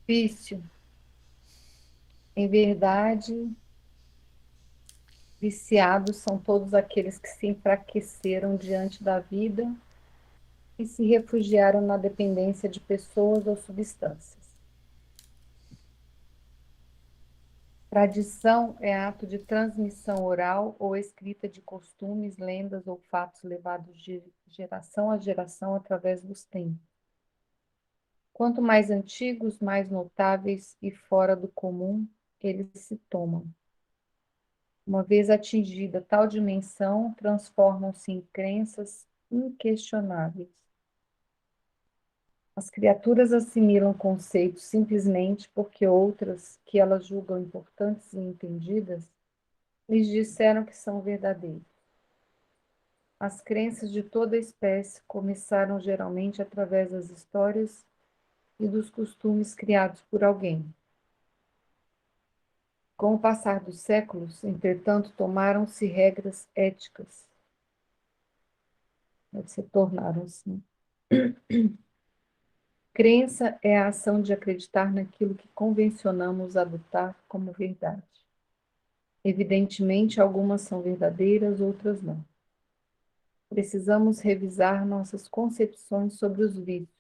Vício. Em verdade, viciados são todos aqueles que se enfraqueceram diante da vida e se refugiaram na dependência de pessoas ou substâncias. Tradição é ato de transmissão oral ou escrita de costumes, lendas ou fatos levados de geração a geração através dos tempos. Quanto mais antigos, mais notáveis e fora do comum eles se tomam. Uma vez atingida tal dimensão, transformam-se em crenças inquestionáveis. As criaturas assimilam conceitos simplesmente porque outras, que elas julgam importantes e entendidas, lhes disseram que são verdadeiros. As crenças de toda espécie começaram geralmente através das histórias e dos costumes criados por alguém. Com o passar dos séculos, entretanto, tomaram-se regras éticas. Se tornaram-se. Crença é a ação de acreditar naquilo que convencionamos adotar como verdade. Evidentemente, algumas são verdadeiras, outras não. Precisamos revisar nossas concepções sobre os vícios.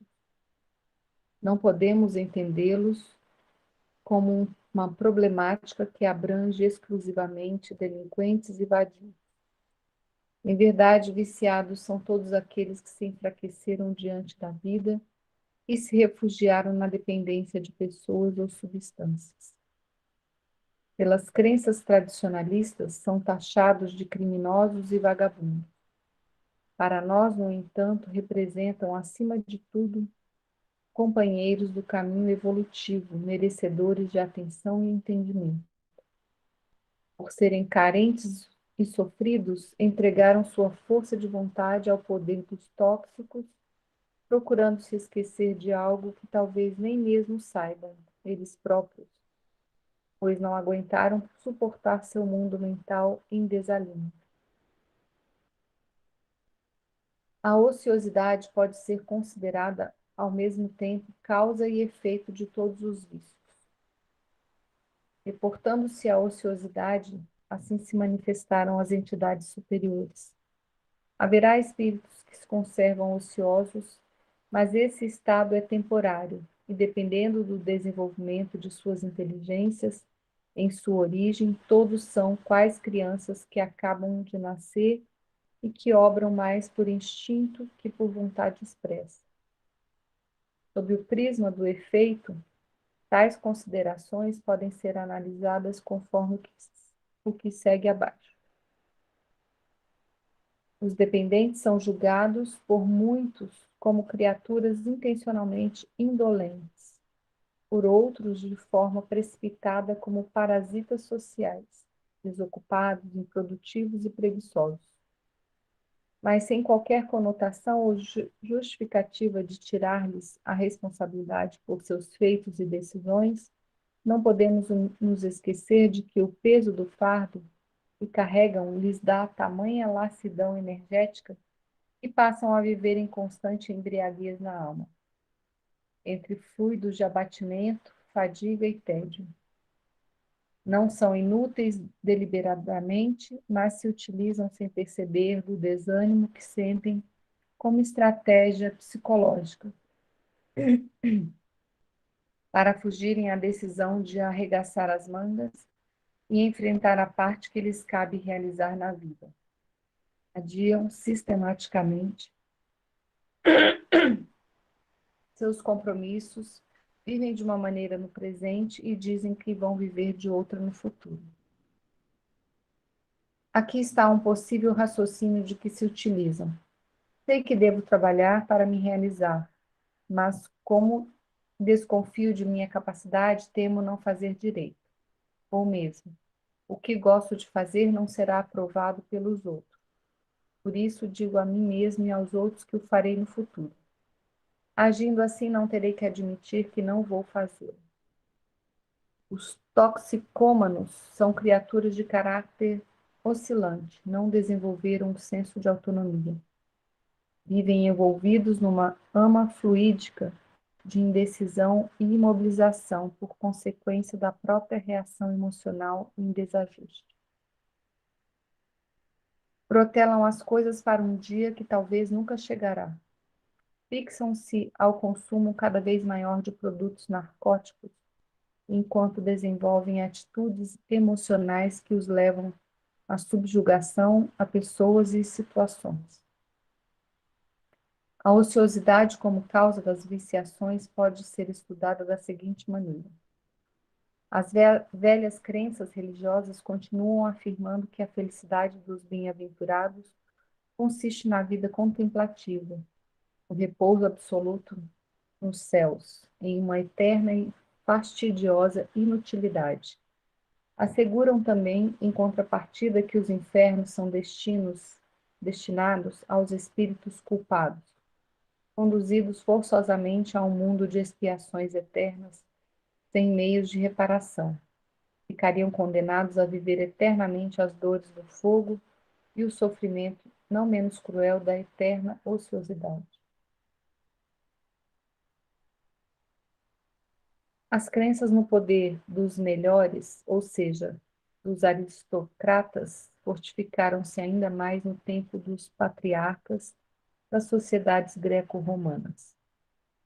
Não podemos entendê-los como uma problemática que abrange exclusivamente delinquentes e vadios. Em verdade, viciados são todos aqueles que se enfraqueceram diante da vida e se refugiaram na dependência de pessoas ou substâncias. Pelas crenças tradicionalistas, são taxados de criminosos e vagabundos. Para nós, no entanto, representam, acima de tudo, companheiros do caminho evolutivo, merecedores de atenção e entendimento. Por serem carentes e sofridos, entregaram sua força de vontade ao poder dos tóxicos, procurando se esquecer de algo que talvez nem mesmo saibam, eles próprios, pois não aguentaram suportar seu mundo mental em desalinho. A ociosidade pode ser considerada, ao mesmo tempo, causa e efeito de todos os vícios. Reportando-se à ociosidade, assim se manifestaram as entidades superiores. Haverá espíritos que se conservam ociosos, mas esse estado é temporário e, dependendo do desenvolvimento de suas inteligências, em sua origem, todos são quais crianças que acabam de nascer e que obram mais por instinto que por vontade expressa. Sob o prisma do efeito, tais considerações podem ser analisadas conforme o que segue abaixo. Os dependentes são julgados por muitos como criaturas intencionalmente indolentes, por outros de forma precipitada como parasitas sociais, desocupados, improdutivos e preguiçosos. Mas sem qualquer conotação ou justificativa de tirar-lhes a responsabilidade por seus feitos e decisões, não podemos nos esquecer de que o peso do fardo que carregam lhes dá tamanha lassidão energética e passam a viver em constante embriaguez na alma, entre fluidos de abatimento, fadiga e tédio. Não são inúteis deliberadamente, mas se utilizam sem perceber do desânimo que sentem como estratégia psicológica para fugirem à decisão de arregaçar as mangas e enfrentar a parte que lhes cabe realizar na vida. Adiam sistematicamente seus compromissos, vivem de uma maneira no presente e dizem que vão viver de outra no futuro. Aqui está um possível raciocínio de que se utilizam. Sei que devo trabalhar para me realizar, mas como desconfio de minha capacidade, temo não fazer direito. Ou mesmo, o que gosto de fazer não será aprovado pelos outros. Por isso digo a mim mesmo e aos outros que o farei no futuro. Agindo assim, não terei que admitir que não vou fazê-lo. Os toxicômanos são criaturas de caráter oscilante, não desenvolveram um senso de autonomia. Vivem envolvidos numa ama fluídica de indecisão e imobilização por consequência da própria reação emocional em desajuste. Protelam as coisas para um dia que talvez nunca chegará. Fixam-se ao consumo cada vez maior de produtos narcóticos, enquanto desenvolvem atitudes emocionais que os levam à subjugação a pessoas e situações. A ociosidade como causa das viciações pode ser estudada da seguinte maneira. As velhas crenças religiosas continuam afirmando que a felicidade dos bem-aventurados consiste na vida contemplativa, o repouso absoluto nos céus, em uma eterna e fastidiosa inutilidade. Asseguram também, em contrapartida, que os infernos são destinados aos espíritos culpados, conduzidos forçosamente a um mundo de expiações eternas, sem meios de reparação. Ficariam condenados a viver eternamente as dores do fogo e o sofrimento não menos cruel da eterna ociosidade. As crenças no poder dos melhores, ou seja, dos aristocratas, fortificaram-se ainda mais no tempo dos patriarcas das sociedades greco-romanas.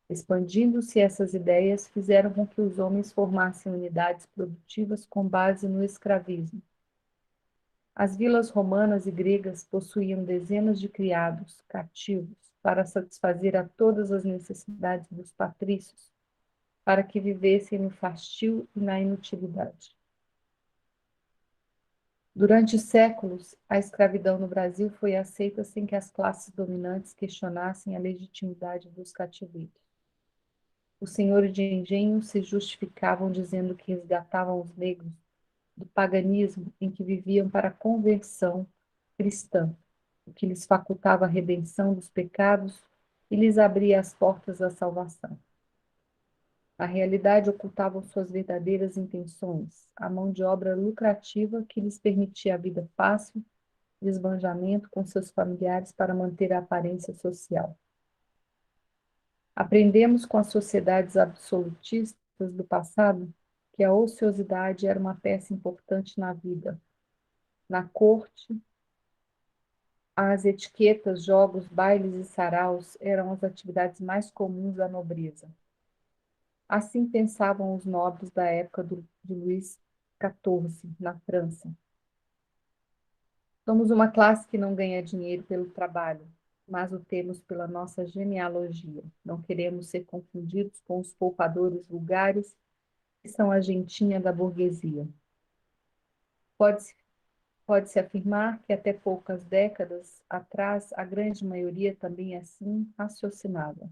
Expandindo-se essas ideias, fizeram com que os homens formassem unidades produtivas com base no escravismo. As vilas romanas e gregas possuíam dezenas de criados cativos para satisfazer a todas as necessidades dos patrícios, para que vivessem no fastio e na inutilidade. Durante séculos, a escravidão no Brasil foi aceita sem que as classes dominantes questionassem a legitimidade dos cativeiros. Os senhores de engenho se justificavam dizendo que resgatavam os negros do paganismo em que viviam para a conversão cristã, o que lhes facultava a redenção dos pecados e lhes abria as portas da salvação. Na realidade, ocultavam suas verdadeiras intenções, a mão de obra lucrativa que lhes permitia a vida fácil de esbanjamento com seus familiares para manter a aparência social. Aprendemos com as sociedades absolutistas do passado que a ociosidade era uma peça importante na vida. Na corte, as etiquetas, jogos, bailes e saraus eram as atividades mais comuns da nobreza. Assim pensavam os nobres da época de Luís XIV, na França. Somos uma classe que não ganha dinheiro pelo trabalho, mas o temos pela nossa genealogia. Não queremos ser confundidos com os poupadores vulgares, que são a gentinha da burguesia. Pode-se Pode-se afirmar que até poucas décadas atrás a grande maioria também assim raciocinava.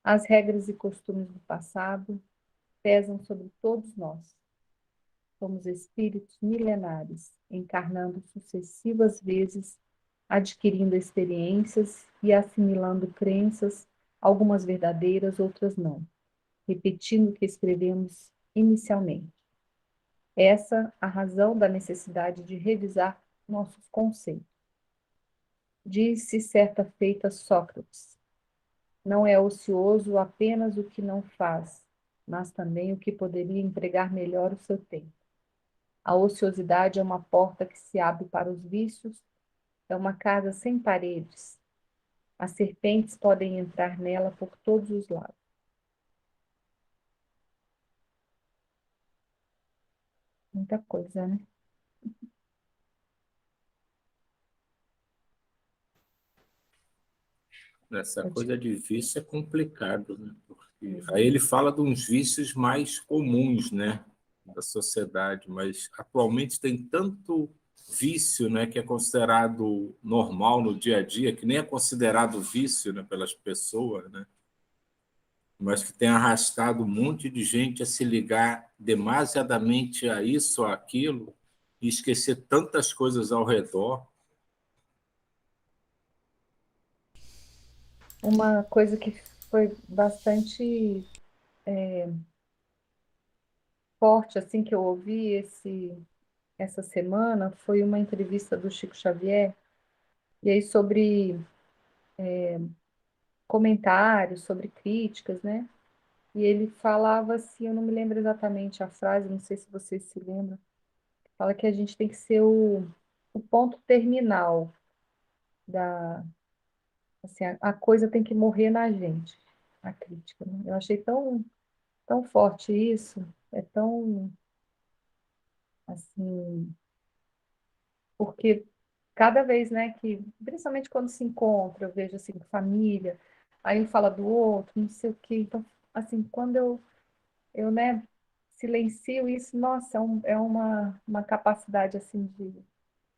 As regras e costumes do passado pesam sobre todos nós. Somos espíritos milenares, encarnando sucessivas vezes, adquirindo experiências e assimilando crenças, algumas verdadeiras, outras não, repetindo o que escrevemos inicialmente. Essa a razão da necessidade de revisar nossos conceitos. Disse certa feita Sócrates: não é ocioso apenas o que não faz, mas também o que poderia empregar melhor o seu tempo. A ociosidade é uma porta que se abre para os vícios, é uma casa sem paredes. As serpentes podem entrar nela por todos os lados. Muita coisa, né? Essa Pode. coisa de vício é complicado, né? Porque aí ele fala de uns vícios mais comuns, né, da sociedade, mas atualmente tem tanto vício, né, que é considerado normal no dia a dia, que nem é considerado vício, né, pelas pessoas, né, mas que tem arrastado um monte de gente a se ligar demasiadamente a isso ou aquilo e esquecer tantas coisas ao redor. Uma coisa que foi bastante forte, assim, que eu ouvi essa semana, foi uma entrevista do Chico Xavier, e aí sobre comentários, sobre críticas, né? E ele falava assim, eu não me lembro exatamente a frase, não sei se você se lembra, fala que a gente tem que ser o ponto terminal da, assim, a coisa tem que morrer na gente, a crítica, né? Eu achei tão forte isso, é tão, assim, porque cada vez, né, que, principalmente quando se encontra, eu vejo, assim, família, aí um fala do outro, não sei o quê, então, assim, quando eu, né, silencio isso, nossa, é uma capacidade, assim, de...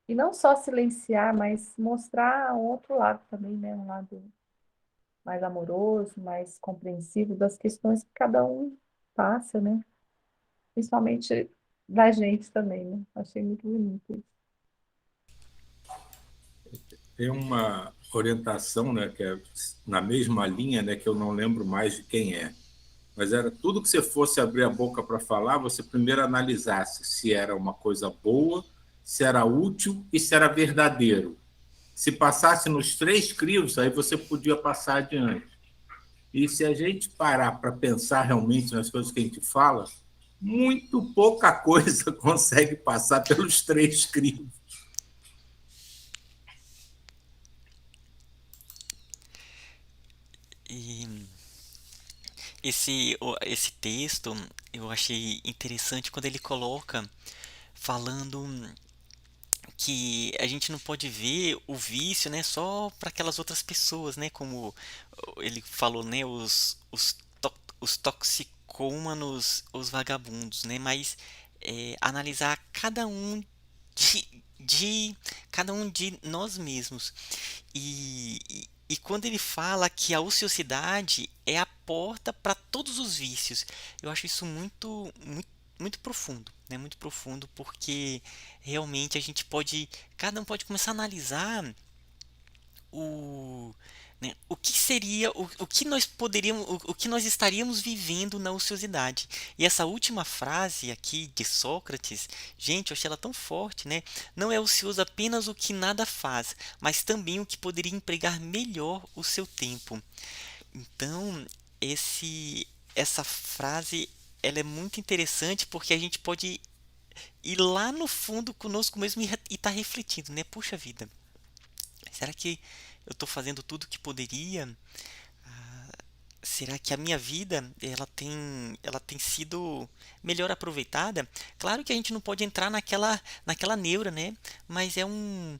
E não só silenciar, mas mostrar um outro lado também, né, um lado mais amoroso, mais compreensivo das questões que cada um passa, né? Principalmente da gente também, né? Achei muito bonito isso. Tem uma orientação, né, que é na mesma linha, né, que eu não lembro mais de quem é. Mas era tudo que você fosse abrir a boca para falar, você primeiro analisasse se era uma coisa boa, se era útil e se era verdadeiro. Se passasse nos três crivos, aí você podia passar adiante. E se a gente parar para pensar realmente nas coisas que a gente fala, muito pouca coisa consegue passar pelos três crivos. E esse texto eu achei interessante quando ele coloca falando que a gente não pode ver o vício, né, só para aquelas outras pessoas, né, como ele falou, né, os toxicômanos, os vagabundos, né, mas analisar de cada um de nós mesmos. E quando ele fala que a ociosidade é a porta para todos os vícios, eu acho isso muito profundo, né? Muito profundo, porque realmente a gente pode, cada um pode começar a analisar o, né, o que seria, o que nós poderíamos, o que nós estaríamos vivendo na ociosidade. E essa última frase aqui de Sócrates, gente, eu achei ela tão forte, né? Não é ocioso apenas o que nada faz, mas também o que poderia empregar melhor o seu tempo. Então, essa frase ela é muito interessante porque a gente pode ir lá no fundo conosco mesmo e estar refletindo, né? Puxa vida, será que eu estou fazendo tudo o que poderia? Será que a minha vida ela tem sido melhor aproveitada? Claro que a gente não pode entrar naquela neura, né? Mas é um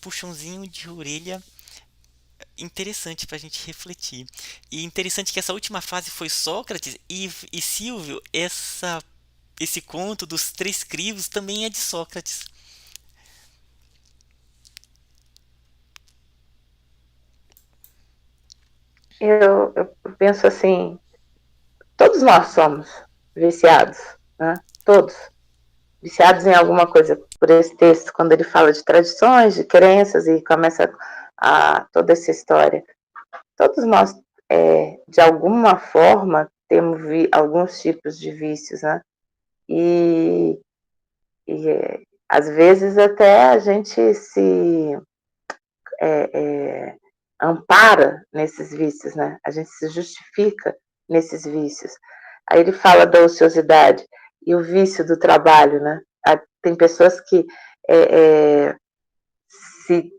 puxãozinho de orelha interessante para a gente refletir. E interessante que essa última frase foi Sócrates e Silvio, esse conto dos três crivos também é de Sócrates. Eu penso assim, todos nós somos viciados, né? Todos. Viciados em alguma coisa. Por esse texto, quando ele fala de tradições, de crenças e começa toda essa história. Todos nós, de alguma forma, temos alguns tipos de vícios, né? E, às vezes até a gente se ampara nesses vícios, né? A gente se justifica nesses vícios. Aí ele fala da ociosidade e o vício do trabalho, né? Tem pessoas que se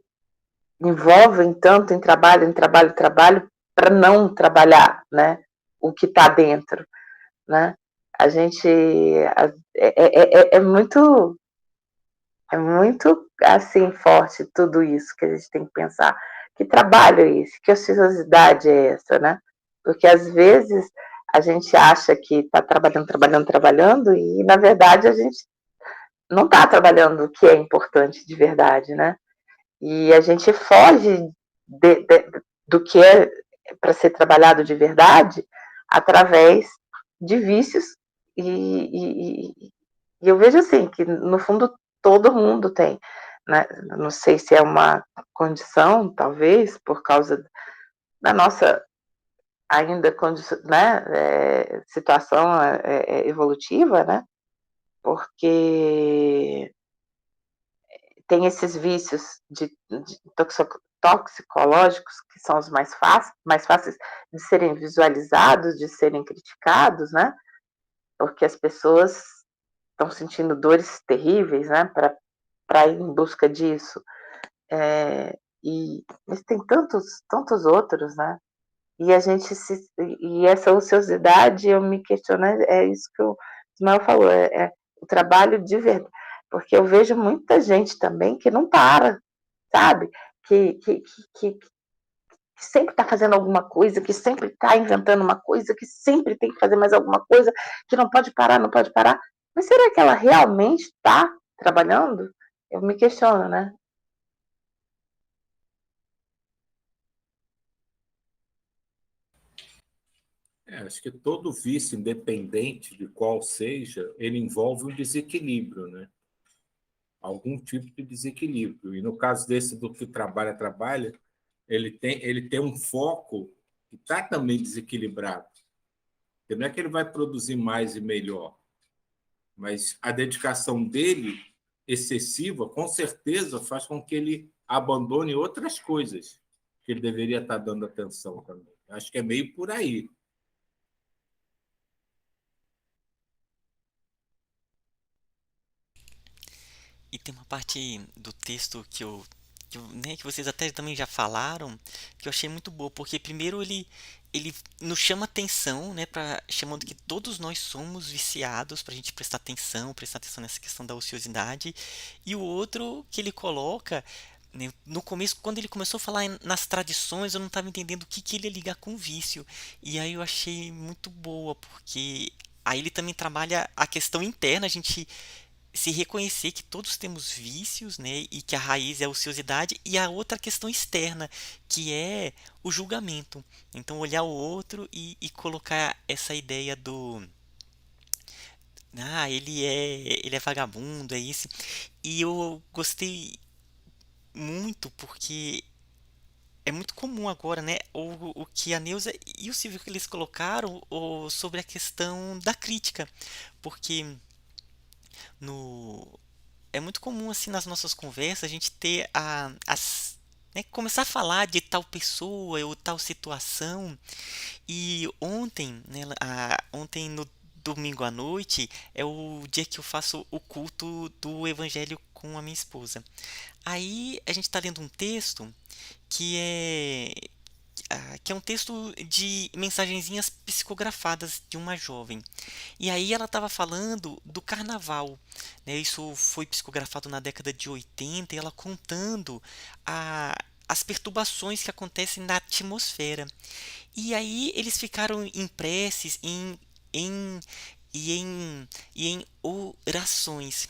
envolvem tanto em trabalho, para não trabalhar, né? O que está dentro, né? A gente é muito assim forte tudo isso que a gente tem que pensar. Que trabalho é esse? Que ociosidade é essa, né? Porque às vezes a gente acha que está trabalhando, trabalhando, trabalhando e na verdade a gente não está trabalhando o que é importante de verdade, né? E a gente foge do que é para ser trabalhado de verdade através de vícios e eu vejo assim que no fundo todo mundo tem, né? Não sei se é uma condição, talvez por causa da nossa ainda condição, né, situação evolutiva, né? Porque tem esses vícios de toxicológicos, que são os mais fáceis de serem visualizados, de serem criticados, né? Porque as pessoas estão sentindo dores terríveis, né? Para ir em busca disso. Mas tem tantos outros, né? E a gente e essa ociosidade, eu me questiono, é isso que o Ismael falou, é o trabalho de verdade, porque eu vejo muita gente também que não para, sabe? Que sempre está fazendo alguma coisa, que sempre está inventando uma coisa, que sempre tem que fazer mais alguma coisa, que não pode parar, não pode parar. Mas será que ela realmente está trabalhando? Eu me questiono, né? Acho que todo vício, independente de qual seja, ele envolve um desequilíbrio, né? Algum tipo de desequilíbrio. E no caso desse do que trabalha, ele tem um foco que está também desequilibrado. Porque não é que ele vai produzir mais e melhor, mas a dedicação dele, excessiva, com certeza faz com que ele abandone outras coisas que ele deveria estar dando atenção também. Acho que é meio por aí. E tem uma parte do texto né, que vocês até também já falaram, que eu achei muito boa, porque primeiro ele nos chama atenção, né, chamando que todos nós somos viciados, para a gente prestar atenção nessa questão da ociosidade, e o outro que ele coloca, né, no começo, quando ele começou a falar nas tradições, eu não estava entendendo o que ele ia ligar com o vício, e aí eu achei muito boa, porque aí ele também trabalha a questão interna, a gente se reconhecer que todos temos vícios, né, e que a raiz é a ociosidade, e a outra questão externa, que é o julgamento. Então, olhar o outro e colocar essa ideia do ele é vagabundo, é isso. E eu gostei muito porque é muito comum agora, né, o que a Neuza e o Silvio que eles colocaram sobre a questão da crítica, porque no é muito comum assim nas nossas conversas a gente ter né, começar a falar de tal pessoa ou tal situação. E ontem, né, ontem no domingo à noite é o dia que eu faço o culto do Evangelho com a minha esposa. Aí a gente está lendo um texto que é que é um texto de mensagenzinhas psicografadas de uma jovem. E aí ela estava falando do carnaval, né? Isso foi psicografado na década de 80 e ela contando as perturbações que acontecem na atmosfera. E aí eles ficaram em preces, em, e em orações.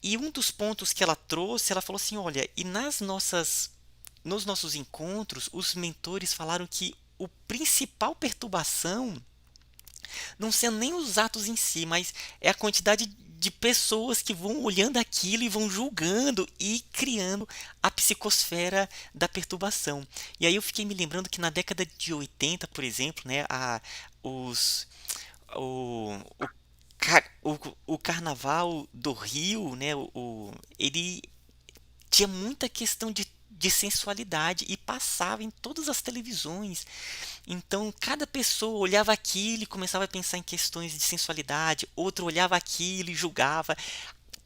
E um dos pontos que ela trouxe, ela falou assim, olha, e nos nossos encontros, os mentores falaram que o principal perturbação não sendo nem os atos em si, mas é a quantidade de pessoas que vão olhando aquilo e vão julgando e criando a psicosfera da perturbação. E aí eu fiquei me lembrando que na década de 80, por exemplo, né, os, o, o carnaval do Rio, né, ele tinha muita questão de sensualidade e passava em todas as televisões. Então, cada pessoa olhava aquilo e começava a pensar em questões de sensualidade, outro olhava aquilo e julgava.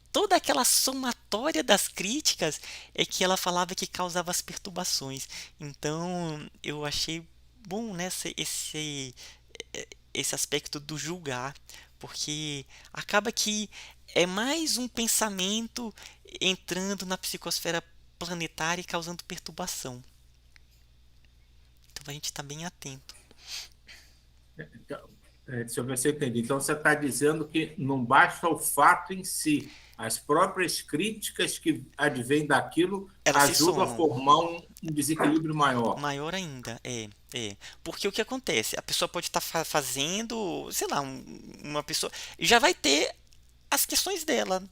Toda aquela somatória das críticas é que ela falava que causava as perturbações. Então, eu achei bom, né, esse aspecto do julgar, porque acaba que é mais um pensamento entrando na psicosfera planetária e causando perturbação. Então a gente está bem atento. Então, deixa eu ver se eu entendi. Então, você está dizendo que não basta o fato em si, as próprias críticas que advêm daquilo Elas se ajudam a somam. formar um desequilíbrio maior. Maior ainda, Porque o que acontece? A pessoa pode estar fazendo, sei lá, uma pessoa. Já vai ter as questões dela,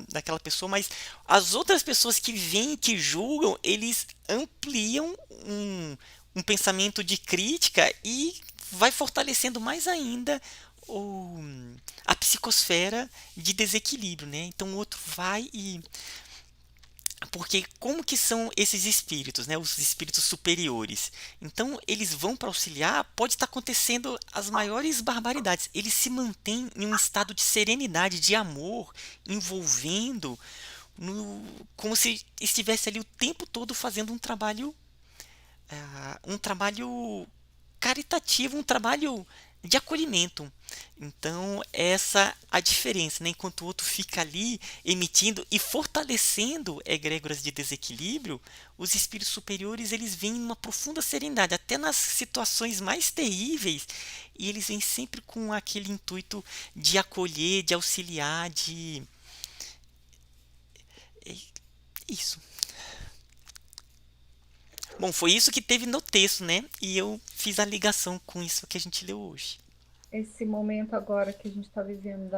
daquela pessoa, mas as outras pessoas que vêm, que julgam, eles ampliam um pensamento de crítica e vai fortalecendo mais ainda o, a psicosfera de desequilíbrio, né? Então o outro vai e Porque como que são esses espíritos, né? Os espíritos superiores. Então, eles vão para auxiliar, pode estar acontecendo as maiores barbaridades. Eles se mantêm em um estado de serenidade, de amor, envolvendo, como se estivesse ali o tempo todo fazendo um trabalho caritativo, um trabalho de acolhimento. Então, essa a diferença, né? Enquanto o outro fica ali emitindo e fortalecendo egrégoras de desequilíbrio, os espíritos superiores eles vêm numa profunda serenidade, até nas situações mais terríveis, e eles vêm sempre com aquele intuito de acolher, de auxiliar, de é isso. Bom, foi isso que teve no texto, né? E eu fiz a ligação com isso que a gente leu hoje. Esse momento agora que a gente está vivendo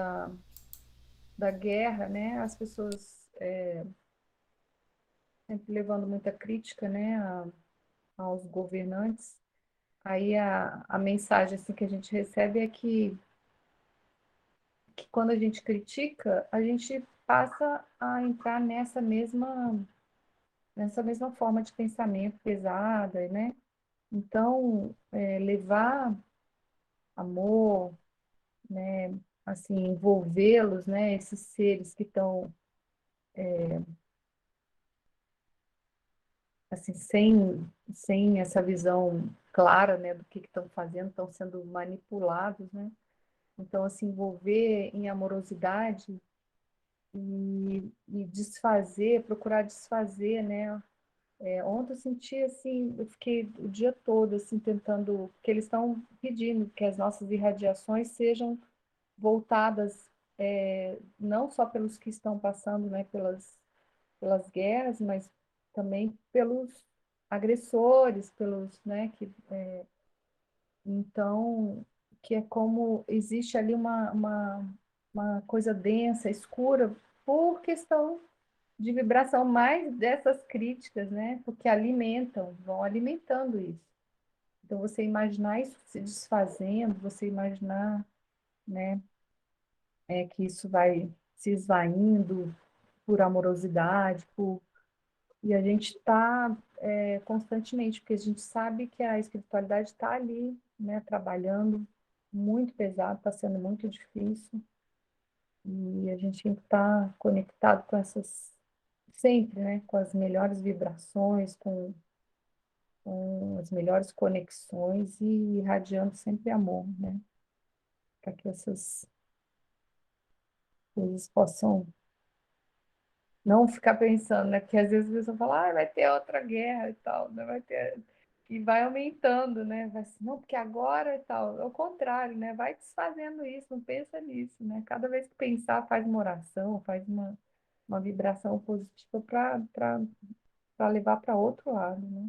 da guerra, né? As pessoas sempre levando muita crítica, né? Aos governantes. Aí a mensagem assim, que a gente recebe é que quando a gente critica, a gente passa a entrar nessa mesma forma de pensamento pesada, né? Então, levar amor, né? Assim, envolvê-los, né? Esses seres que estão assim, sem essa visão clara, né? Do que estão fazendo, estão sendo manipulados, né? Então, assim, envolver em amorosidade e desfazer, procurar desfazer, né? Ontem eu senti assim, eu fiquei o dia todo assim tentando, que eles estão pedindo que as nossas irradiações sejam voltadas não só pelos que estão passando, né, pelas guerras, mas também pelos agressores, pelos, né, que então que é como existe ali uma coisa densa, escura, por questão de vibração, mais dessas críticas, né? Porque alimentam, vão alimentando isso. Então, você imaginar isso se desfazendo, você imaginar, né, que isso vai se esvaindo por amorosidade, e a gente está constantemente, porque a gente sabe que a espiritualidade está ali, né, trabalhando muito pesado, está sendo muito difícil, e a gente tem que estar conectado com essas, sempre, né, com as melhores vibrações, com as melhores conexões e irradiando sempre amor, né? Para que essas coisas possam não ficar pensando, né? Porque às vezes a pessoa fala, vai ter outra guerra e tal, né? Vai ter... E vai aumentando, né? Vai assim, não, porque agora e tal. Ao contrário, né? Vai desfazendo isso, não pensa nisso, né? Cada vez que pensar, faz uma oração, faz uma vibração positiva para levar para outro lado, né?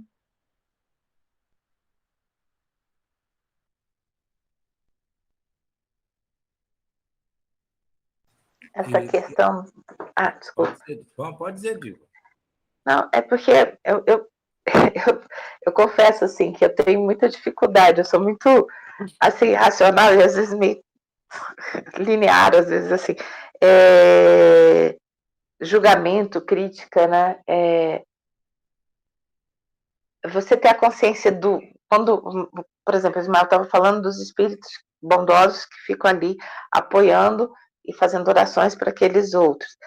Essa questão. Desculpa. Pode dizer, Diva. Não, é porque eu confesso assim que eu tenho muita dificuldade, eu sou muito assim, racional e às vezes meio linear, às vezes assim. Julgamento, crítica, né? Você ter a consciência do. Quando, por exemplo, o Ismael estava falando dos espíritos bondosos que ficam ali apoiando e fazendo orações para aqueles outros.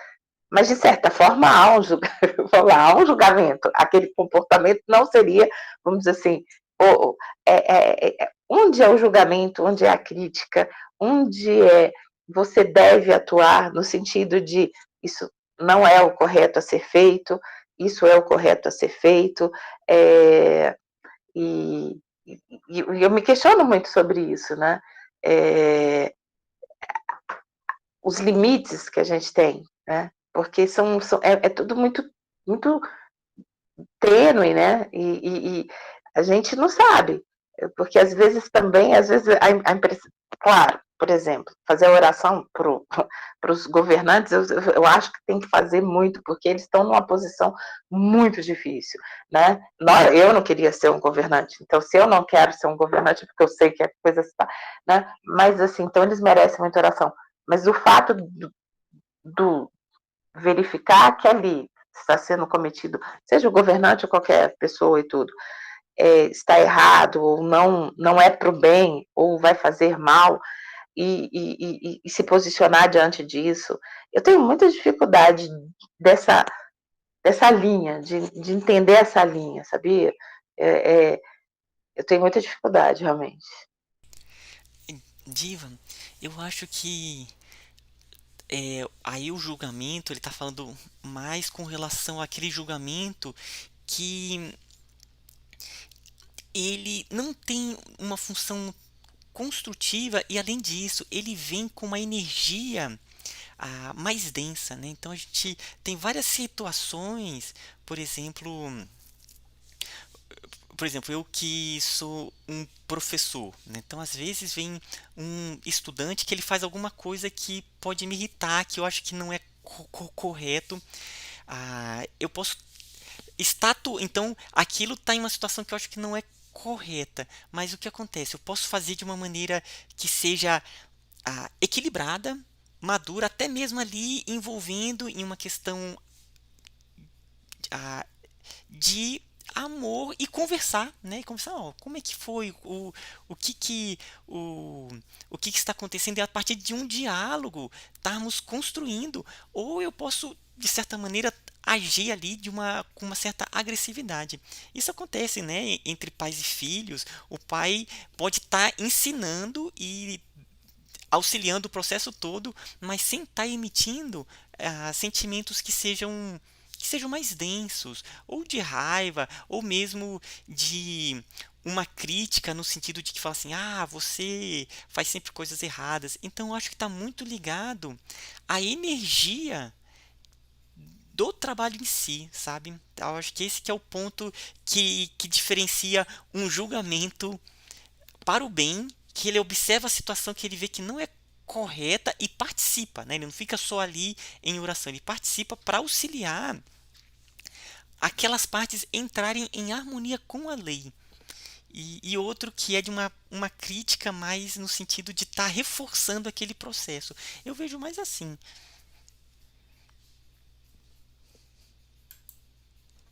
Mas, de certa forma, há um julgamento. Aquele comportamento não seria, vamos dizer assim, onde é o julgamento, onde é a crítica, onde você deve atuar no sentido de isso não é o correto a ser feito, isso é o correto a ser feito, e eu me questiono muito sobre isso, né? Os limites que a gente tem, né? Porque é tudo muito, muito tênue, né? E a gente não sabe, porque às vezes também, a impressão, claro, por exemplo, fazer a oração para os governantes, eu acho que tem que fazer muito, porque eles estão numa posição muito difícil, né? Eu não queria ser um governante, então se eu não quero ser um governante, porque eu sei que a coisa está, né? Mas assim, então eles merecem muita oração. Mas o fato do verificar que ali está sendo cometido, seja o governante ou qualquer pessoa e tudo, está errado, ou não é para o bem, ou vai fazer mal, e se posicionar diante disso. Eu tenho muita dificuldade dessa, dessa linha, de entender essa linha, sabia? Eu tenho muita dificuldade, realmente. Diva, eu acho que aí o julgamento, ele tá falando mais com relação àquele julgamento que ele não tem uma função construtiva e, além disso, ele vem com uma energia mais densa, né? Então a gente tem várias situações, por exemplo, eu que sou um professor, né? Então às vezes vem um estudante que ele faz alguma coisa que pode me irritar, que eu acho que não é correto. Eu posso então aquilo está em uma situação que eu acho que não é correta, mas o que acontece? Eu posso fazer de uma maneira que seja equilibrada, madura, até mesmo ali envolvendo em uma questão ah, de amor e conversar, né? E conversar, ó, como é que foi o que que o que está acontecendo, e a partir de um diálogo estarmos construindo. Ou eu posso, de certa maneira, agir ali com uma certa agressividade. Isso acontece, né, entre pais e filhos. O pai pode estar ensinando e auxiliando o processo todo, mas sem estar emitindo sentimentos que sejam mais densos, ou de raiva, ou mesmo de uma crítica no sentido de que fala assim, você faz sempre coisas erradas. Então eu acho que está muito ligado à energia do trabalho em si, sabe? Eu acho que esse que é o ponto que diferencia um julgamento para o bem, que ele observa a situação que ele vê que não é correta e participa, né? Ele não fica só ali em oração, ele participa para auxiliar aquelas partes entrarem em harmonia com a lei. E outro que é de uma crítica mais no sentido de estar reforçando aquele processo. Eu vejo mais assim.